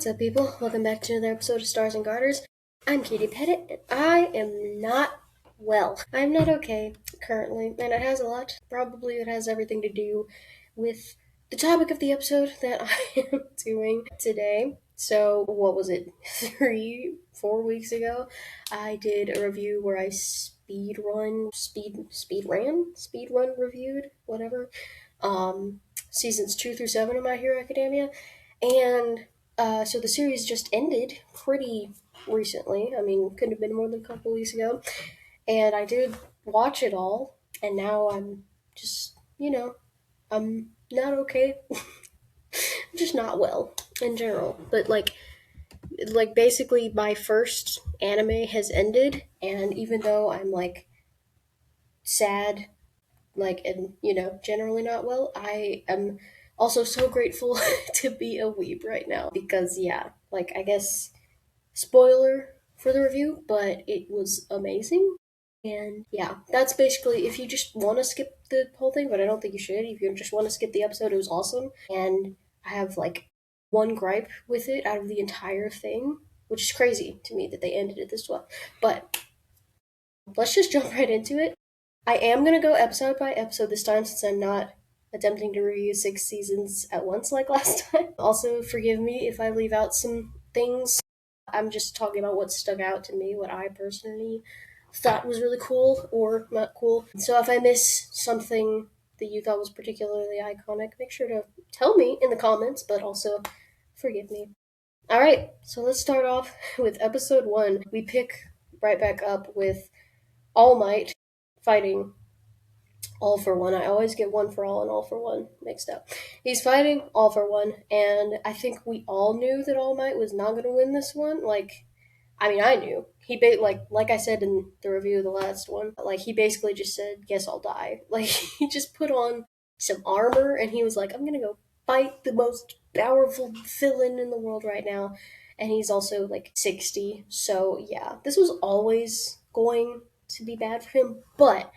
up, people? Welcome back to another episode of Stars and Garters. I'm Katie Pettit, and I am not well. I'm not okay currently, and it has a lot. Probably it has everything to do with the topic of the episode that I am doing today. So, what was it? 4 weeks ago, I did a review where I speed run reviewed, whatever. Seasons 2 through 7 of My Hero Academia, and so the series just ended pretty recently. I mean, couldn't have been more than a couple weeks ago. And I did watch it all, and now I'm just, I'm not okay. I'm just not well in general. But like basically my first anime has ended, and even though I'm like sad, and generally not well, I am also so grateful to be a weeb right now because yeah, I guess spoiler for the review, but it was amazing. And yeah, that's basically if you just want to skip the whole thing, but I don't think you should. If you just want to skip the episode, it was awesome. And I have one gripe with it out of the entire thing, which is crazy to me that they ended it this well. But let's just jump right into it. I am going to go episode by episode this time since I'm not attempting to review 6 seasons at once like last time. Also, forgive me if I leave out some things. I'm just talking about what stuck out to me, what I personally thought was really cool or not cool. So if I miss something that you thought was particularly iconic, make sure to tell me in the comments, but also forgive me. Alright, so let's start off with episode 1. We pick right back up with All Might fighting All for One. I always get One for All and All for One mixed up. He's fighting All for One, and I think we all knew that All Might was not going to win this one. I mean, I knew. Like I said in the review of the last one, he basically just said, "Guess I'll die." Like he just put on some armor, and he was like, "I'm gonna go fight the most powerful villain in the world right now," and he's also 60. So yeah, this was always going to be bad for him, but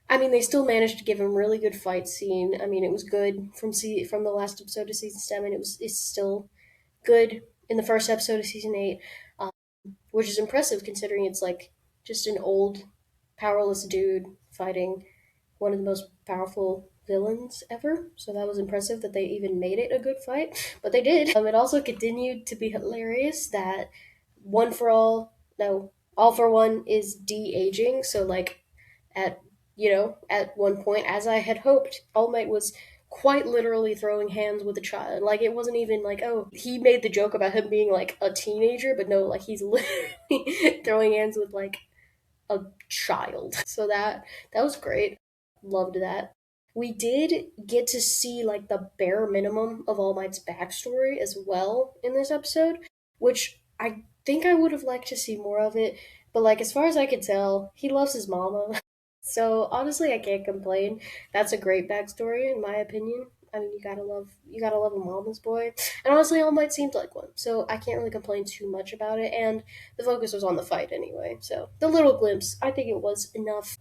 I mean, they still managed to give him really good fight scene. I mean, it was good from the last episode of season 7. It's still good in the first episode of season 8, um, which is impressive considering it's just an old, powerless dude fighting one of the most powerful villains ever. So that was impressive that they even made it a good fight, but they did. It also continued to be hilarious that one for all, no, all for one is de aging. So at at one point, as I had hoped, All Might was quite literally throwing hands with a child. Like it wasn't even oh, he made the joke about him being a teenager, but no, he's literally throwing hands with a child. So that was great. Loved that. We did get to see the bare minimum of All Might's backstory as well in this episode, which I think I would have liked to see more of it. But as far as I could tell, he loves his mama. So honestly, I can't complain. That's a great backstory in my opinion. I mean, you gotta love a mama's boy, and honestly, All Might seemed like one. So I can't really complain too much about it. And the focus was on the fight anyway. So the little glimpse, I think it was enough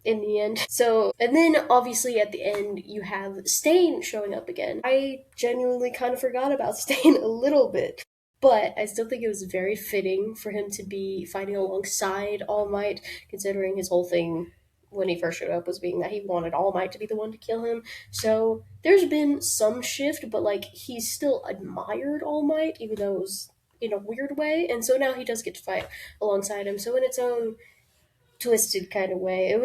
in the end. So, and then obviously at the end, you have Stain showing up again. I genuinely kind of forgot about Stain a little bit. But I still think it was very fitting for him to be fighting alongside All Might, considering his whole thing when he first showed up was being that he wanted All Might to be the one to kill him. So there's been some shift, but he's still admired All Might, even though it was in a weird way. And so now he does get to fight alongside him. So in its own twisted kind of way, it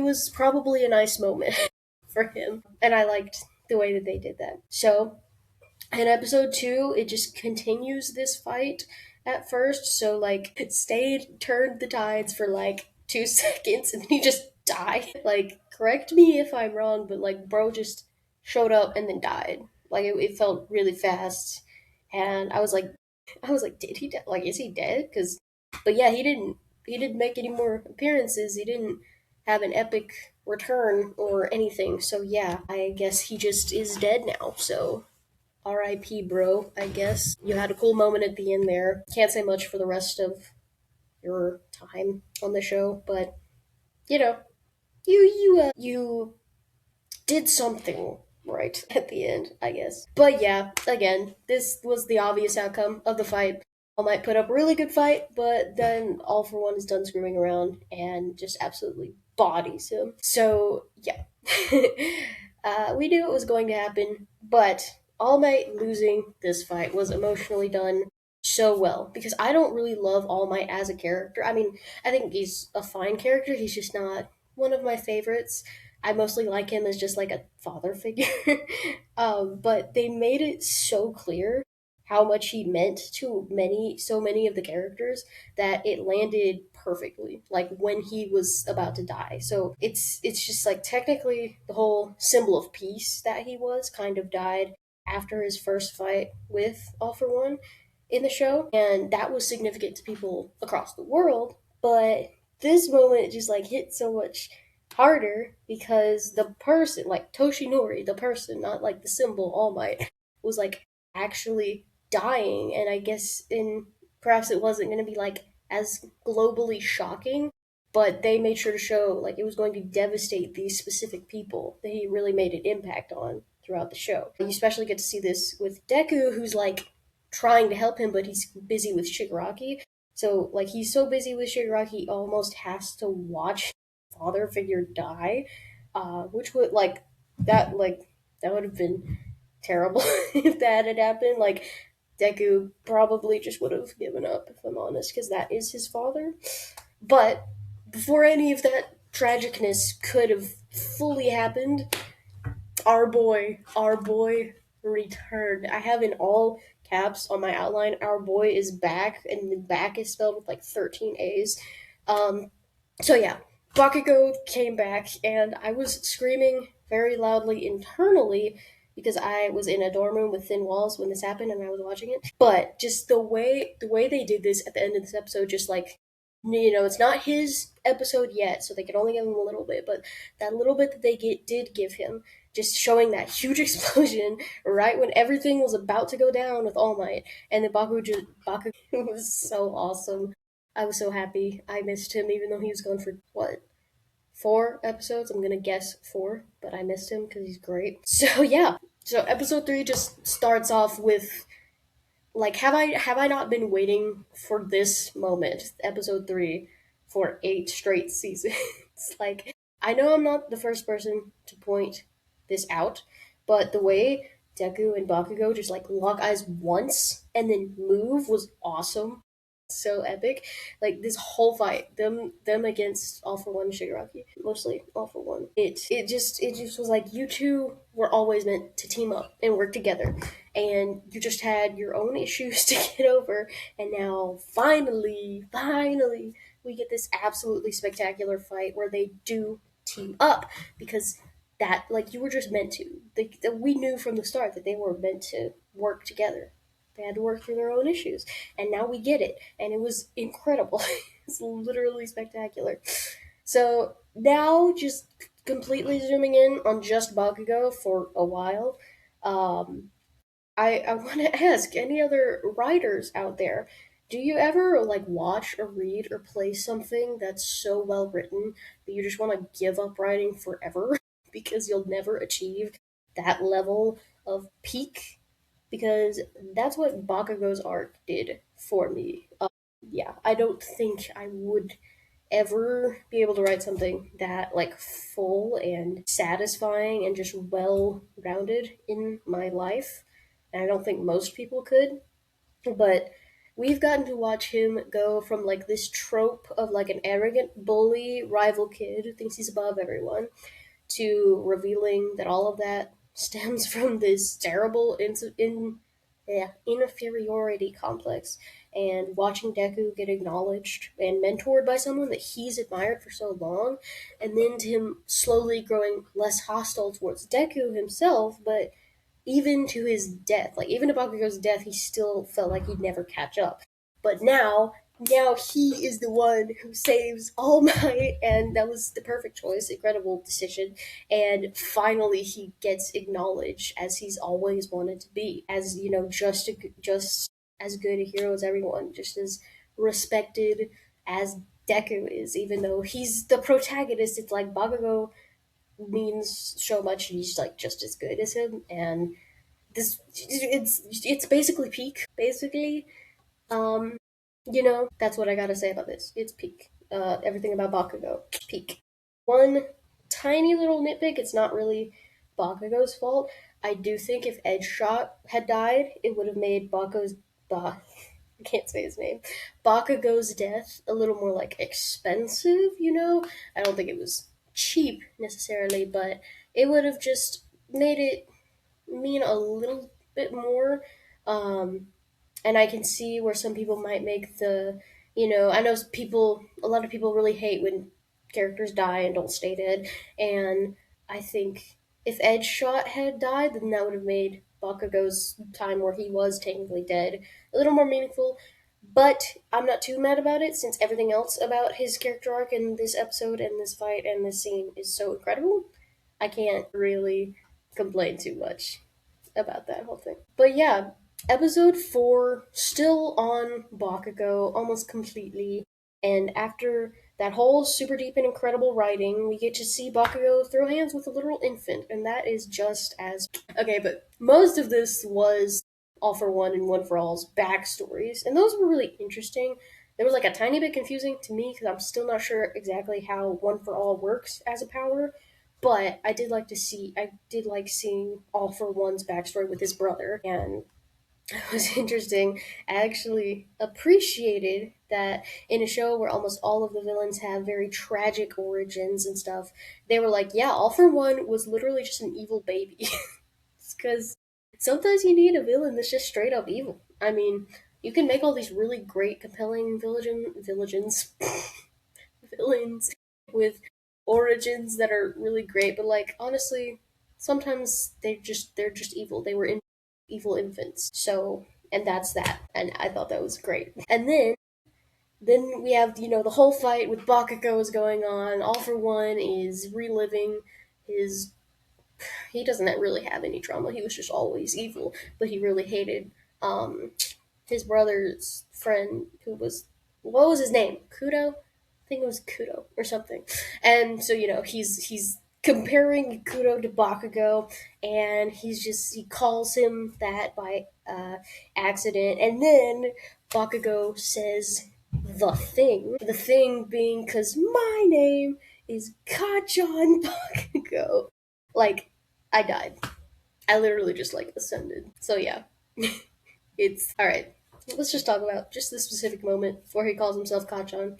was probably a nice moment for him, and I liked the way that they did that. So in episode 2, it just continues this fight at first. So Stade turned the tides for 2 seconds, and then he just died. Correct me if I'm wrong, but bro just showed up and then died. It felt really fast, and I was like, did he is he dead? Because, but yeah, he didn't make any more appearances. He didn't have an epic return or anything. So yeah, I guess he just is dead now. So R.I.P. bro, I guess. You had a cool moment at the end there. Can't say much for the rest of your time on the show, but you know, you did something right at the end, I guess. But yeah, again, this was the obvious outcome of the fight. All Might put up a really good fight, but then All for One is done screwing around and just absolutely bodies him. So yeah, we knew it was going to happen, but All Might losing this fight was emotionally done so well because I don't really love All Might as a character. I mean, I think he's a fine character. He's just not one of my favorites. I mostly like him as just like a father figure. But they made it so clear how much he meant to so many of the characters that it landed perfectly. Like when he was about to die. So it's just like technically the whole symbol of peace that he was kind of died after his first fight with All for One in the show, and that was significant to people across the world. But this moment just like hit so much harder because the person, like Toshinori, the person, not like the symbol All Might, was like actually dying, and I guess in perhaps it wasn't going to be like as globally shocking, but they made sure to show like it was going to devastate these specific people that he really made an impact on throughout the show. You especially get to see this with Deku, who's like trying to help him, but he's busy with Shigaraki. So like he's so busy with Shigaraki, he almost has to watch father figure die, which would like that would have been terrible if that had happened. Like Deku probably just would have given up, if I'm honest, because that is his father. But before any of that tragicness could have fully happened, our boy returned. I have in all caps on my outline, our boy is back, and the back is spelled with like 13 A's. Um, so yeah, Bakugo came back, and I was screaming very loudly internally because I was in a dorm room with thin walls when this happened, and I was watching it. But just the way they did this at the end of this episode, just like it's not his episode yet, so they could only give him a little bit, but that little bit that did give him, just showing that huge explosion right when everything was about to go down with All Might, and then Bakugo was so awesome. I was so happy. I missed him, even though he was gone for what 4 episodes. I'm gonna guess 4, but I missed him because he's great. So yeah. So episode 3 just starts off with like have I not been waiting for this moment, episode 3, for 8 straight seasons? Like I know I'm not the first person to point this out, but the way Deku and Bakugo just like lock eyes once and then move was awesome, so epic. Like this whole fight, them against All for One Shigaraki, mostly All for One. It just was like you two were always meant to team up and work together, and you just had your own issues to get over, and now finally we get this absolutely spectacular fight where they do team up because that like you were just meant to. We knew from the start that they were meant to work together. They had to work through their own issues, and now we get it, and it was incredible. It's literally spectacular. So now, just completely zooming in on just Bakugo for a while, um, I want to ask any other writers out there. Do you ever like watch or read or play something that's so well written that you just want to give up writing forever because you'll never achieve that level of peak? Because that's what Bakugo's arc did for me. Yeah, I don't think I would ever be able to write something that like full and satisfying and just well rounded in my life. And I don't think most people could. But we've gotten to watch him go from like this trope of like an arrogant bully rival kid who thinks he's above everyone to revealing that all of that stems from this terrible inferiority complex, and watching Deku get acknowledged and mentored by someone that he's admired for so long, and then to him slowly growing less hostile towards Deku himself, but even to his death, like even to Bakugo's death, he still felt like he'd never catch up. But now he is the one who saves All Might, and that was the perfect choice, incredible decision. And finally, he gets acknowledged as he's always wanted to be, as just as good a hero as everyone, just as respected as Deku is, even though he's the protagonist. It's like Bakugo means so much. He's like just as good as him, and this it's basically peak. Basically, um, that's what I gotta say about this. It's peak. Everything about Bakugo, peak. One tiny little nitpick. It's not really Bakugo's fault. I do think if Edge Shot had died, it would have made I can't say his name. Bakugo's death a little more like expensive, I don't think it was cheap necessarily, but it would have just made it mean a little bit more. Um, and I can see where some people might make I know a lot of people really hate when characters die and don't stay dead, and I think if Edge Shot had died, then that would have made Bakugo's time where he was technically dead a little more meaningful. But I'm not too mad about it since everything else about his character arc in this episode and this fight and this scene is so incredible. I can't really complain too much about that whole thing. But yeah, episode 4 still on Bakugo almost completely. And after that whole super deep and incredible writing, we get to see Bakugo throw hands with a literal infant, and that is just as okay. But most of this was All for One and One for All's backstories, and those were really interesting. There was like a tiny bit confusing to me because I'm still not sure exactly how One for All works as a power, but I did like seeing All for One's backstory with his brother, and it was interesting. I actually appreciated that in a show where almost all of the villains have very tragic origins and stuff, they were like, yeah, All for One was literally just an evil baby. Because sometimes you need a villain that's just straight up evil. I mean, you can make all these really great, compelling villains villains with origins that are really great, but like honestly, sometimes they're just evil. They were evil infants. So and that's that. And I thought that was great. And then we have, the whole fight with Bakugo is going on. All for One is reliving his he doesn't really have any trauma. He was just always evil, but he really hated um his brother's friend who was what was his name? Kudo? I think it was Kudo or something. And so, he's comparing Kudo to Bakugo, and he calls him that by accident, and then Bakugo says the thing being because my name is Kachan Bakugo. Like, I died. I literally just like ascended. So yeah, it's all right. Let's just talk about just this specific moment where he calls himself Kachan.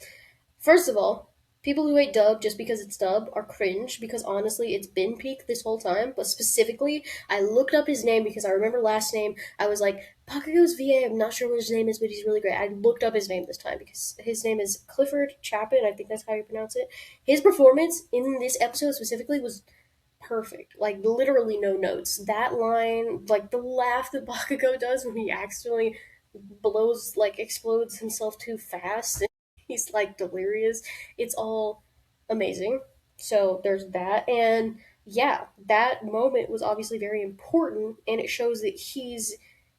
First of all, people who hate dub just because it's dub are cringe because honestly, it's been peak this whole time. But specifically, I looked up his name because I remember last name. I was like, Bakugo's VA. I'm not sure what his name is, but he's really great. I looked up his name this time because his name is Clifford Chapin. I think that's how you pronounce it. His performance in this episode specifically was perfect. Like literally no notes. That line, like the laugh that Bakugo does when he accidentally explodes himself too fast. And he's like delirious. It's all amazing. So there's that, and yeah, that moment was obviously very important, and it shows that he's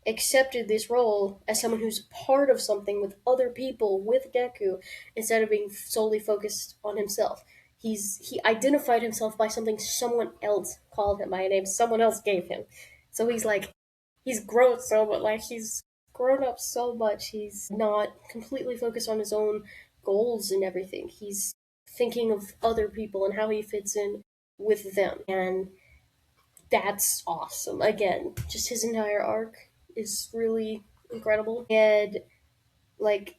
accepted this role as someone who's part of something with other people with Deku instead of being solely focused on himself. He identified himself by something someone else called him by a name someone else gave him. So he's grown so much, like he's grown up so much. He's not completely focused on his own goals and everything. He's thinking of other people and how he fits in with them. And that's awesome. Again, just his entire arc is really incredible. And like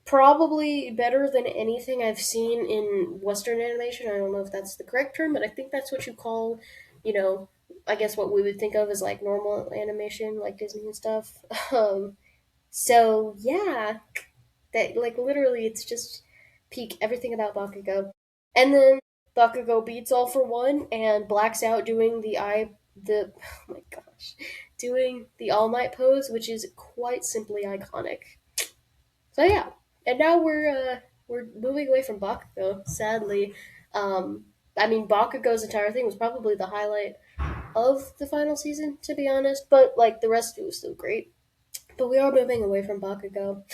probably better than anything I've seen in Western animation. I don't know if that's the correct term, but I think that's what you call, you know, I guess what we would think of as like normal animation, like Disney and stuff. So yeah, that like literally it's just peak everything about Bakugo. And then Bakugo beats All for One and blacks out doing the oh my gosh, doing the All Might pose, which is quite simply iconic. So yeah, and now we're moving away from Bakugo. Sadly, um, I mean Bakugo's entire thing was probably the highlight of the final season, to be honest. But like the rest of it was still great. But we are moving away from Bakugo.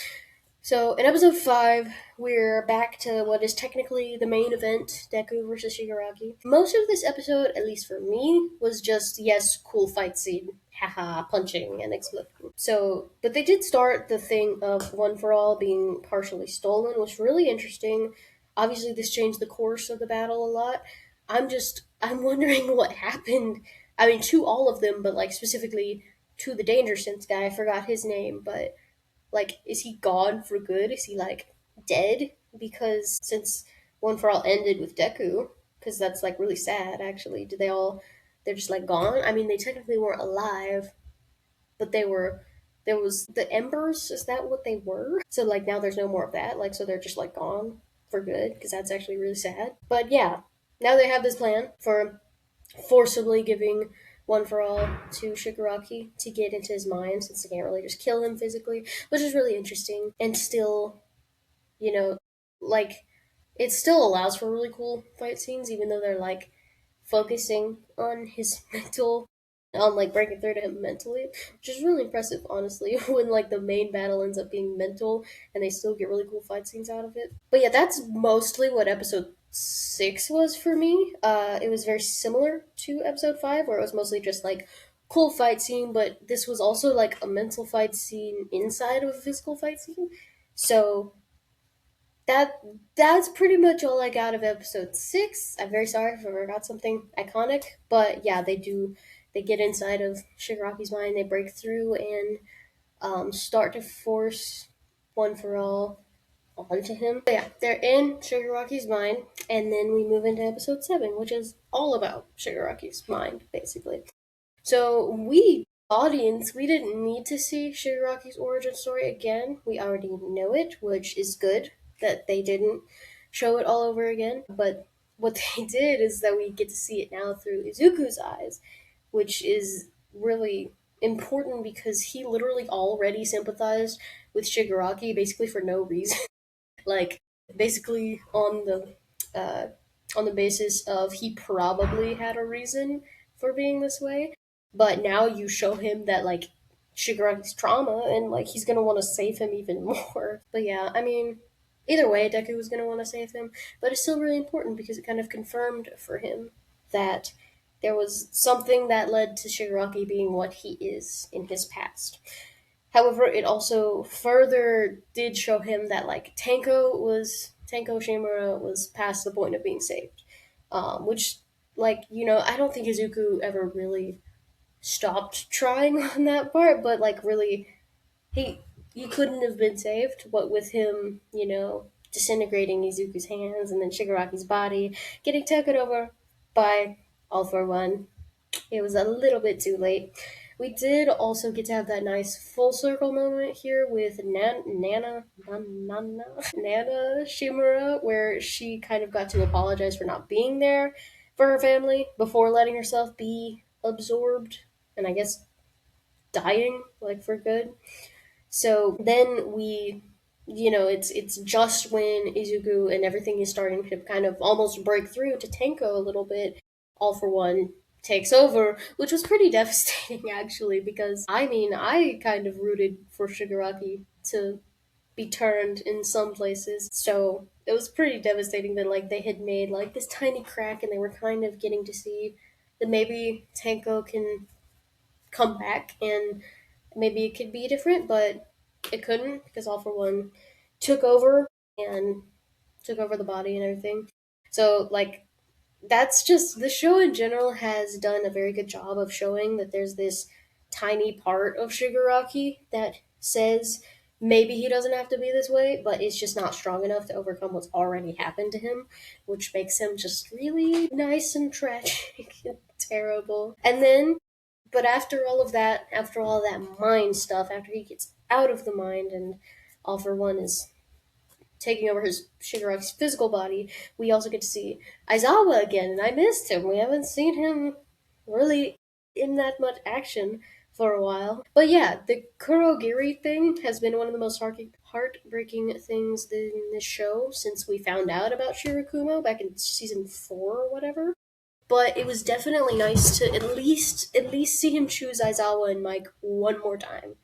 So in episode 5, we're back to what is technically the main event, Deku versus Shigaraki. Most of this episode, at least for me, was just, yes, cool fight scene, haha, punching and exploding. So, but they did start the thing of One for All being partially stolen, which was really interesting. Obviously, this changed the course of the battle a lot. I'm wondering what happened. I mean, to all of them, but like specifically to the Danger Sense guy. I forgot his name, but like, is he gone for good? Is he like dead? Because since One for All ended with Deku, because that's like really sad. Actually, did they all? They're just like gone. I mean, they technically weren't alive, but they were. There was the embers. Is that what they were? So like now there's no more of that. Like so they're just like gone for good because that's actually really sad. But yeah, now they have this plan for forcibly giving One for All to Shigaraki to get into his mind since they can't really just kill him physically, which is really interesting. And still, you know, like, it still allows for really cool fight scenes, even though they're like focusing on his mental, on like breaking through to him mentally, which is really impressive, honestly, when like the main battle ends up being mental and they still get really cool fight scenes out of it. But yeah, that's mostly what episode 6 was for me. It was very similar to episode 5, where it was mostly just like cool fight scene, but this was also like a mental fight scene inside of a physical fight scene. So that that's pretty much all I got of episode 6. I'm very sorry if I forgot something iconic, but yeah, they get inside of Shigaraki's mind, they break through and start to force One for All onto him. But yeah, they're in Shigaraki's mind, and then we move into episode 7, which is all about Shigaraki's mind, basically. So we, audience, we didn't need to see Shigaraki's origin story again. We already know it, which is good that they didn't show it all over again. But what they did is that we get to see it now through Izuku's eyes, which is really important because he literally already sympathized with Shigaraki basically for no reason. Like basically uh, on the basis of he probably had a reason for being this way, but now you show him that like Shigaraki's trauma and like he's gonna want to save him even more. But yeah, I mean, either way, Deku was gonna want to save him, but it's still really important because it kind of confirmed for him that there was something that led to Shigaraki being what he is in his past. However, it also further did show him that like Tanko Shimura was past the point of being saved, which like I don't think Izuku ever really stopped trying on that part, but like really he he couldn't have been saved. What with him, disintegrating Izuku's hands and then Shigaraki's body getting taken over by All for One, it was a little bit too late. We did also get to have that nice full circle moment here with Nana Shimura, where she kind of got to apologize for not being there for her family before letting herself be absorbed and I guess dying like for good. So then it's just when Izuku and everything is starting to kind of almost break through to Tenko a little bit. All for One takes over, which was pretty devastating actually, because I mean I kind of rooted for Shigaraki to be turned in some places. So it was pretty devastating that like they had made like this tiny crack and they were kind of getting to see that maybe Tenko can come back and maybe it could be different, but it couldn't because All for One took over and took over the body and everything. So like that's just the show in general has done a very good job of showing that there's this tiny part of Shigaraki that says maybe he doesn't have to be this way, but it's just not strong enough to overcome what's already happened to him, which makes him just really nice and tragic and terrible. And then but after all of that, after all that mind stuff, after he gets out of the mind and All for One is taking over his Shigaraki's physical body, we also get to see Aizawa again, and I missed him. We haven't seen him really in that much action for a while. But yeah, the Kurogiri thing has been one of the most heartbreaking things in this show since we found out about Shirakumo back in season 4 or whatever. But it was definitely nice to at least see him choose Aizawa and Mike one more time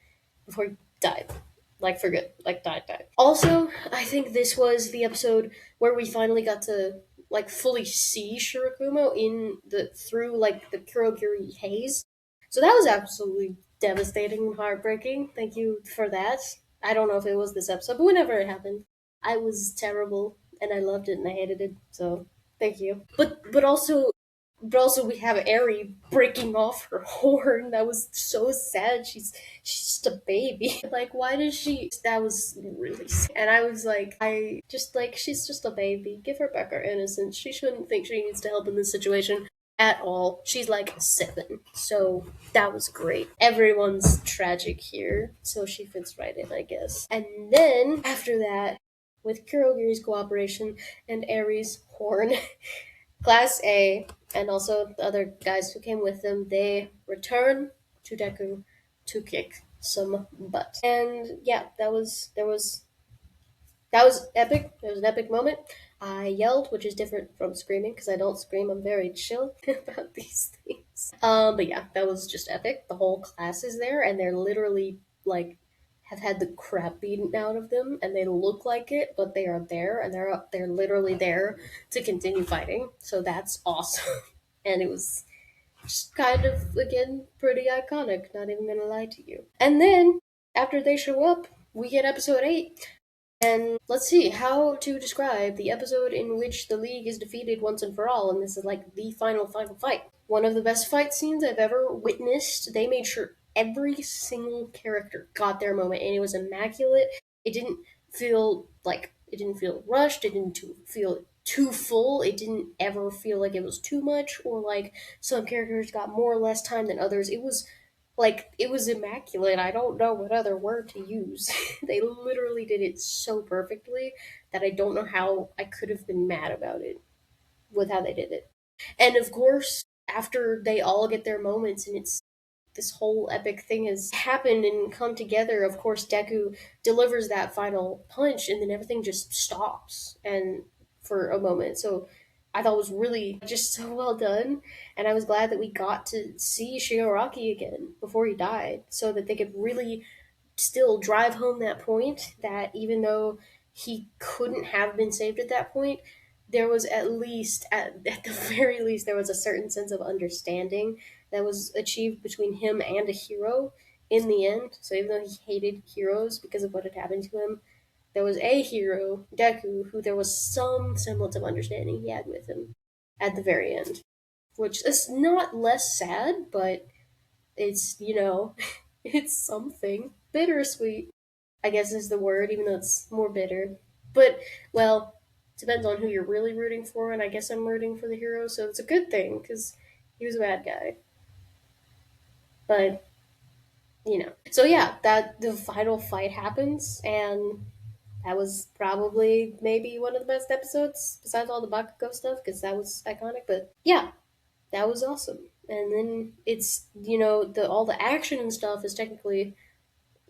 before he died. like for good, like died. Also, I think this was the episode where we finally got to like fully see Shirakumo in the through like the Kurogiri haze. So that was absolutely devastating and heartbreaking. Thank you for that. I don't know if it was this episode, but whenever it happened, I was terrible and I loved it and I hated it. So thank you. But also we have Eri breaking off her horn. That was so sad. She's just a baby. Like, why does she? That was really sad. And I was like, I just like she's just a baby. Give her back her innocence. She shouldn't think she needs to help in this situation at all. She's like 7, so that was great. Everyone's tragic here, so she fits right in, I guess. And then after that, with Kurogiri's cooperation and Eri's horn, Class A, and also the other guys who came with them, they return to Deku to kick some butt. And yeah, that was epic. It was an epic moment. I yelled, which is different from screaming because I don't scream. I'm very chill about these things. But yeah, that was just epic. The whole class is there, and they're literally like have had the crap beaten out of them, and they look like it, but they are there, and they're literally there to continue fighting. So that's awesome, and it was just kind of again pretty iconic. Not even gonna lie to you. And then after they show up, we get episode 8. And let's see how to describe the episode in which the League is defeated once and for all, and this is like the final fight. One of the best fight scenes I've ever witnessed. They made sure every single character got their moment, and it was immaculate. It didn't feel rushed. It didn't feel too full. It didn't ever feel like it was too much, or like some characters got more or less time than others. It was immaculate. I don't know what other word to use. They literally did it so perfectly that I don't know how I could have been mad about it with how they did it. And of course, after they all get their moments and it's this whole epic thing has happened and come together, of course Deku delivers that final punch and then everything just stops and for a moment. So I thought it was really just so well done, and I was glad that we got to see Shigaraki again before he died so that they could really still drive home that point that even though he couldn't have been saved at that point, there was at the very least, there was a certain sense of understanding that was achieved between him and a hero in the end. So even though he hated heroes because of what had happened to him, there was a hero, Deku, who there was some semblance of understanding he had with him at the very end. Which is not less sad, but it's it's something. Bittersweet, I guess is the word, even though it's more bitter. But, well, depends on who you're really rooting for, and I guess I'm rooting for the hero, so it's a good thing, because he was a bad guy. But, So yeah, that the final fight happens, and that was probably maybe one of the best episodes, besides all the Bakugo stuff, because that was iconic. But yeah, that was awesome. And then the all the action and stuff is technically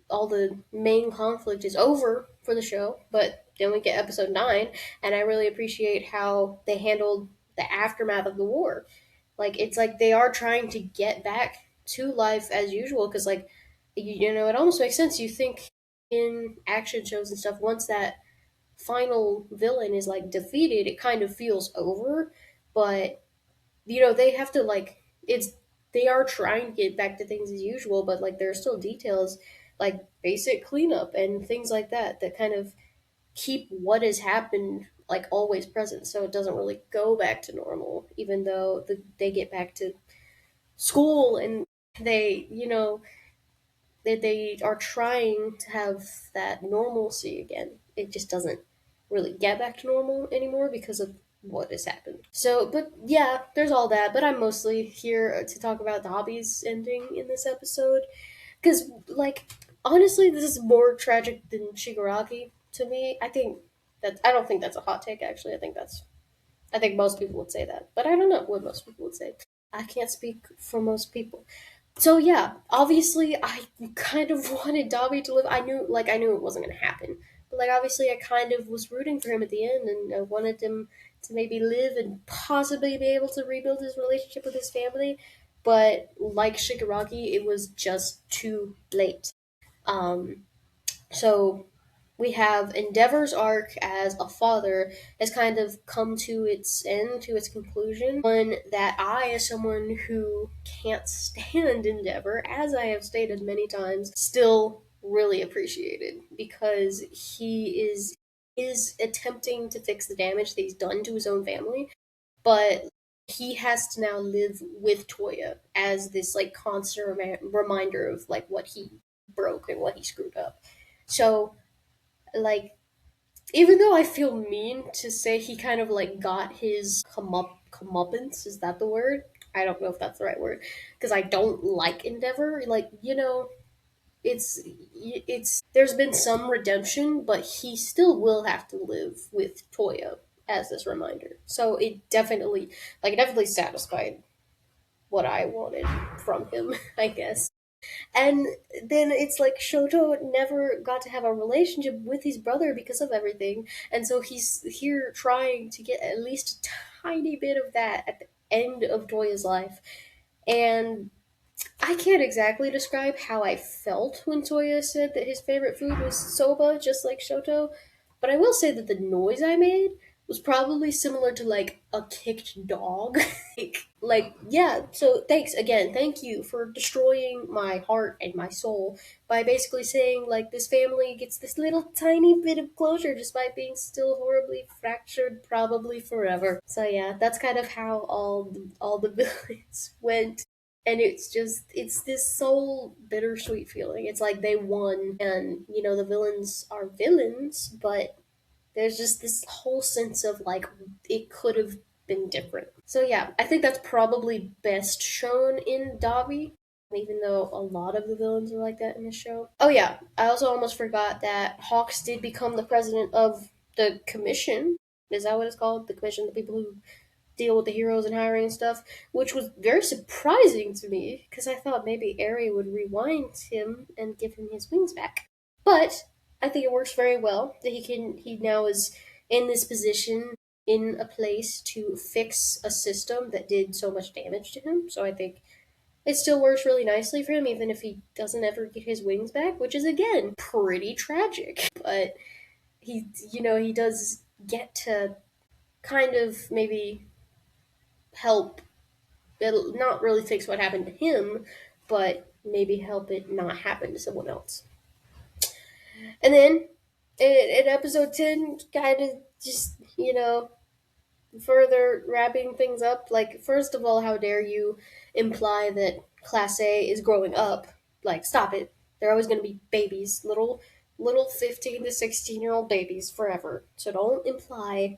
all the main conflict is over for the show, but then we get episode 9, and I really appreciate how they handled the aftermath of the war. Like, it's like they are trying to get back to life as usual, because, like, it almost makes sense. You think in action shows and stuff, once that final villain is, like, defeated, it kind of feels over, but they have to they are trying to get back to things as usual, but like there are still details like basic cleanup and things like that kind of keep what has happened like always present, so it doesn't really go back to normal, even though they get back to school and they are trying to have that normalcy again. It just doesn't really get back to normal anymore because of what has happened. So, but yeah, there's all that. But I'm mostly here to talk about the hobbies ending in this episode. Because, like, honestly, this is more tragic than Shigaraki to me. I don't think that's a hot take, actually. I think most people would say that. But I don't know what most people would say. I can't speak for most people. So yeah, obviously I kind of wanted Dobby to live. I knew it wasn't gonna happen, but like obviously I kind of was rooting for him at the end, and I wanted him to maybe live and possibly be able to rebuild his relationship with his family. But like Shigaraki, it was just too late. Um, So we have Endeavor's arc as a father has kind of come to its end, to its conclusion. One that I, as someone who can't stand Endeavor, as I have stated many times, still really appreciated because he is attempting to fix the damage that he's done to his own family, but he has to now live with Toya as this like constant reminder of like what he broke and what he screwed up. So like, even though I feel mean to say he kind of like got his comeuppance, is that the word? I don't know if that's the right word because I don't like Endeavor. Like, it's there's been some redemption, but he still will have to live with Toya as this reminder. So it definitely satisfied what I wanted from him, I guess. And then it's like Shoto never got to have a relationship with his brother because of everything, and so he's here trying to get at least a tiny bit of that at the end of Toya's life. And I can't exactly describe how I felt when Toya said that his favorite food was soba, just like Shoto, but I will say that the noise I made was probably similar to like a kicked dog. Yeah, so thanks again. Thank you for destroying my heart and my soul by basically saying like this family gets this little tiny bit of closure despite being still horribly fractured probably forever. So yeah, that's kind of how all the villains went. And it's this soul bittersweet feeling. It's like they won, and the villains are villains, but there's just this whole sense of like it could have been different. So yeah, I think that's probably best shown in Dobby, even though a lot of the villains are like that in the show. Oh yeah, I also almost forgot that Hawks did become the president of the commission. Is that what it's called? The commission, the people who deal with the heroes and hiring and stuff, which was very surprising to me because I thought maybe Eri would rewind him and give him his wings back. But I think it works very well that he now is in this position, in a place to fix a system that did so much damage to him. So I think it still works really nicely for him, even if he doesn't ever get his wings back, which is again pretty tragic. But he does get to kind of maybe help. It'll not really fix what happened to him, but maybe help it not happen to someone else. And then in episode 10, kind of just, further wrapping things up. Like, first of all, how dare you imply that Class A is growing up? Like, stop it. They're always going to be babies, little 15 to 16-year-old babies forever. So don't imply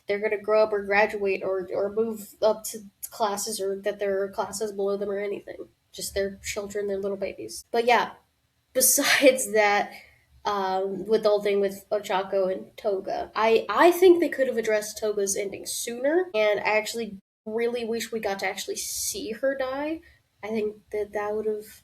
they're going to grow up or graduate or move up to classes or that there are classes below them or anything. Just they're children, they're little babies. But yeah, besides that, with the whole thing with Ochako and Toga, I think they could have addressed Toga's ending sooner, and I actually really wish we got to actually see her die. I think that would have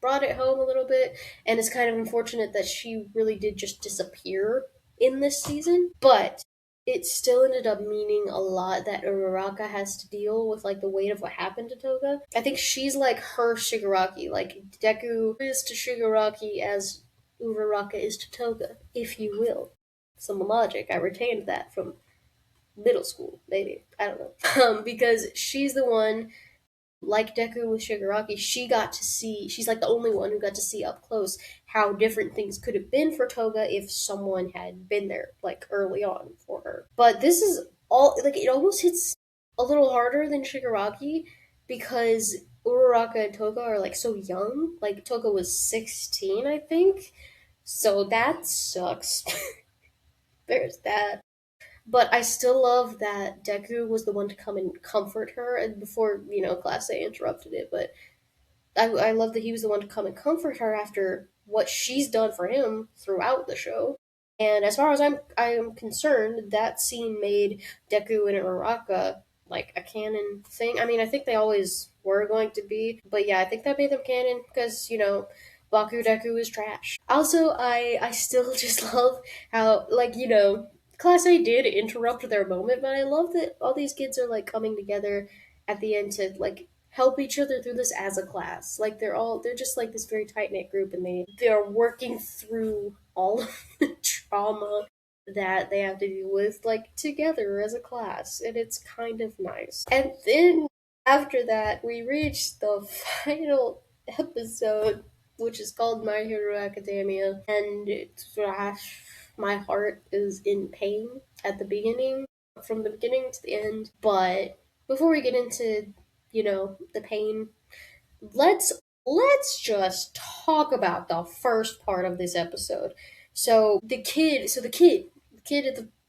brought it home a little bit, and it's kind of unfortunate that she really did just disappear in this season, but it still ended up meaning a lot that Uraraka has to deal with like the weight of what happened to Toga. I think she's like her Shigaraki, like Deku is to Shigaraki as Uraraka is to Toga, if you will. Some logic. I retained that from middle school, maybe. I don't know. Because she's the one, like Deku with Shigaraki, she's like the only one who got to see up close how different things could have been for Toga if someone had been there, like early on for her. But this is all, like, it almost hits a little harder than Shigaraki because Uraraka and Toga are like so young. Like, Toga was 16, I think. So that sucks. There's that. But I still love that Deku was the one to come and comfort her, and before Class A interrupted it. But I love that he was the one to come and comfort her after what she's done for him throughout the show. And as far as I am concerned, that scene made Deku and Uraraka like a canon thing. I mean, I think they always were going to be, but yeah, I think that made them canon because Baku Deku is trash. Also, I still just love how like Class A did interrupt their moment, but I love that all these kids are like coming together at the end to like help each other through this as a class. Like they're just like this very tight knit group, and they're working through all of the trauma that they have to deal with like together as a class, and it's kind of nice. And then after that, we reach the final episode, which is called My Hero Academia, and my heart is in pain at the beginning, from the beginning to the end. But before we get into, the pain, let's let's just talk about the first part of this episode. So the kid at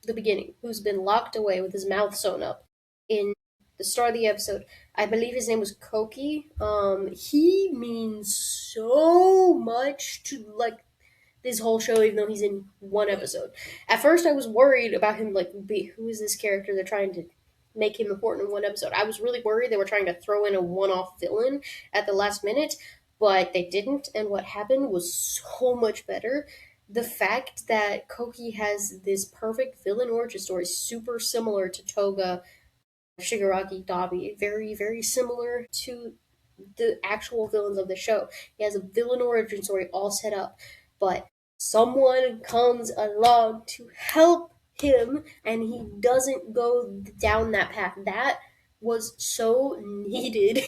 the beginning, who's been locked away with his mouth sewn up in the start of the episode, I believe his name was Koki. He means so much to like this whole show, even though he's in one episode. At first, I was worried about him, like, who is this character they're trying to make him important in one episode. I was really worried they were trying to throw in a one-off villain at the last minute, but they didn't, and what happened was so much better. The fact that Koki has this perfect villain origin story, super similar to Toga, Shigaraki, Dabi, very, very similar to the actual villains of the show. He has a villain origin story all set up, but someone comes along to help him and he doesn't go down that path. That was so needed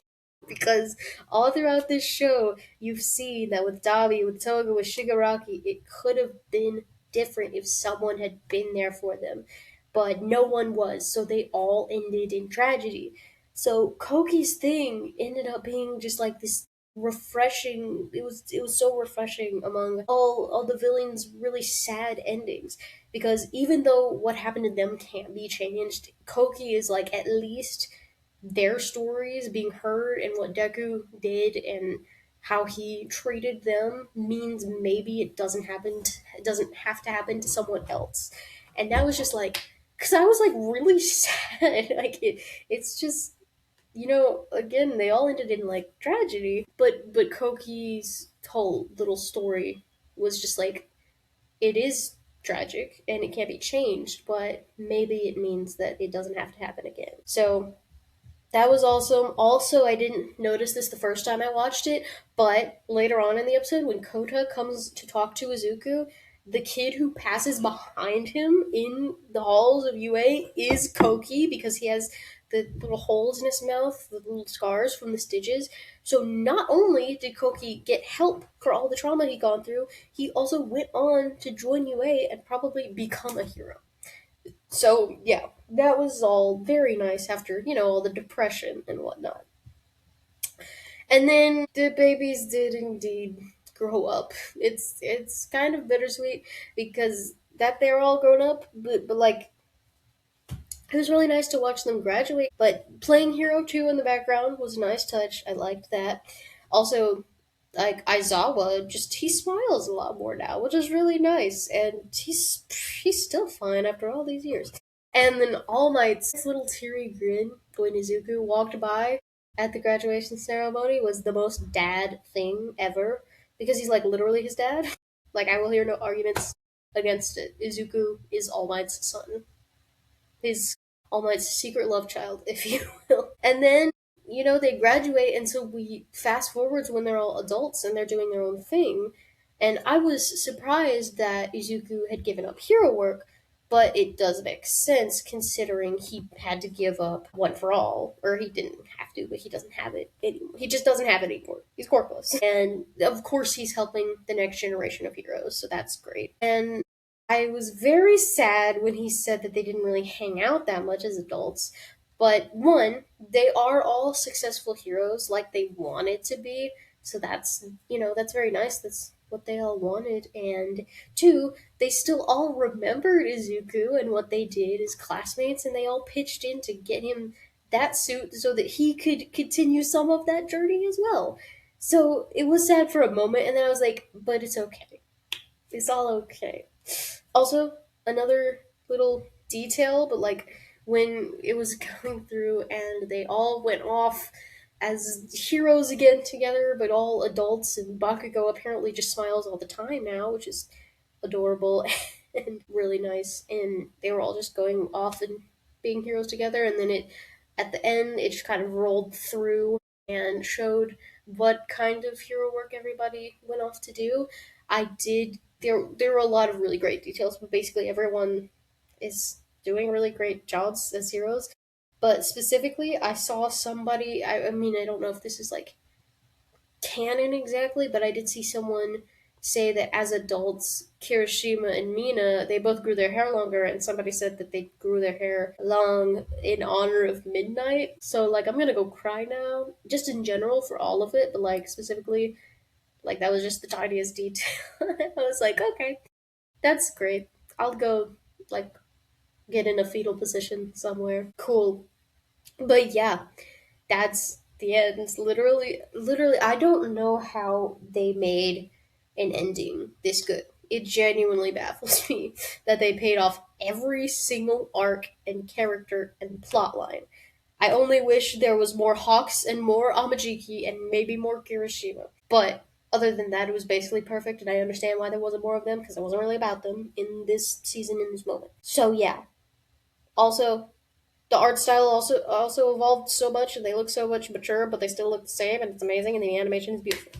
because all throughout this show, you've seen that with Dabi, with Toga, with Shigaraki, it could have been different if someone had been there for them. But no one was, so they all ended in tragedy. So Koki's thing ended up being just like this refreshing. It was so refreshing among all the villains' really sad endings, because even though what happened to them can't be changed, Koki is like at least their stories being heard, and what Deku did and how he treated them means maybe it doesn't have to happen to someone else. And that was just like, because I was like really sad. Like it's just, again, they all ended in like tragedy, but Koki's whole little story was just like, it is tragic and it can't be changed, but maybe it means that it doesn't have to happen again. So that was awesome. Also, I didn't notice this the first time I watched it, but later on in the episode, when Kota comes to talk to Izuku, the kid who passes behind him in the halls of UA is Koki, because he has the little holes in his mouth, the little scars from the stitches. So not only did Koki get help for all the trauma he'd gone through, he also went on to join UA and probably become a hero. So yeah, that was all very nice after, all the depression and whatnot. And then the babies did indeed grow up. It's kind of bittersweet because that they're all grown up, but like it was really nice to watch them graduate. But playing Hero 2 in the background was a nice touch. I liked that. Also, like Aizawa, just he smiles a lot more now, which is really nice, and he's still fine after all these years. And then All Might's little teary grin when Izuku walked by at the graduation ceremony was the most dad thing ever, because he's like literally his dad. Like I will hear no arguments against it. Izuku is All Might's son, his All Might's secret love child, if you will. And then, they graduate, and so we fast forwards when they're all adults and they're doing their own thing. And I was surprised that Izuku had given up hero work, but it does make sense considering he had to give up One for All. Or he didn't have to, but he doesn't have it anymore. He just doesn't have it anymore. He's corkless. And of course, he's helping the next generation of heroes, so that's great. And I was very sad when he said that they didn't really hang out that much as adults. But one, they are all successful heroes like they wanted to be. So that's very nice. That's what they all wanted. And two, they still all remembered Izuku and what they did as classmates, and they all pitched in to get him that suit so that he could continue some of that journey as well. So it was sad for a moment, and then I was like, but it's okay. It's all okay. Also, another little detail, but like when it was going through and they all went off as heroes again together, but all adults, and Bakugo apparently just smiles all the time now, which is adorable and really nice. And they were all just going off and being heroes together, and then at the end, it just kind of rolled through and showed what kind of hero work everybody went off to do. I did there were a lot of really great details, but basically everyone is doing really great jobs as heroes. But specifically, I saw somebody. I mean, I don't know if this is like canon exactly, but I did see someone say that as adults, Kirishima and Mina, they both grew their hair longer, and somebody said that they grew their hair long in honor of midnight. So, like, I'm gonna go cry now, just in general for all of it, but, like, specifically, like, that was just the tiniest detail. I was like, okay, that's great. I'll go, like, get in a fetal position somewhere. Cool. But yeah, that's the end. It's literally, I don't know how they made an ending this good. It genuinely baffles me that they paid off every single arc and character and plot line. I only wish there was more Hawks and more Amajiki and maybe more Kirishima. But other than that, it was basically perfect, and I understand why there wasn't more of them because it wasn't really about them in this season, in this moment. So yeah. Also, the art style also evolved so much, and they look so much mature, but they still look the same, and it's amazing, and the animation is beautiful.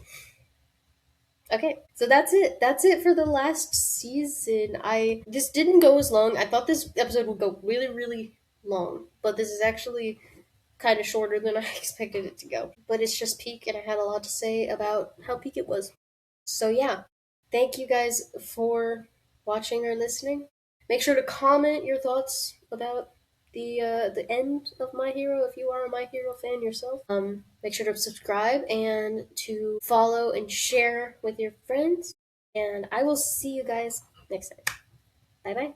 Okay, so that's it. That's it for the last season. I This didn't go as long. I thought this episode would go really, really long, but this is actually kind of shorter than I expected it to go. But it's just Peak, and I had a lot to say about how Peak it was. So yeah, thank you guys for watching or listening. Make sure to comment your thoughts about the end of My Hero if you are a My Hero fan yourself. Make sure to subscribe and to follow and share with your friends. And I will see you guys next time. Bye bye.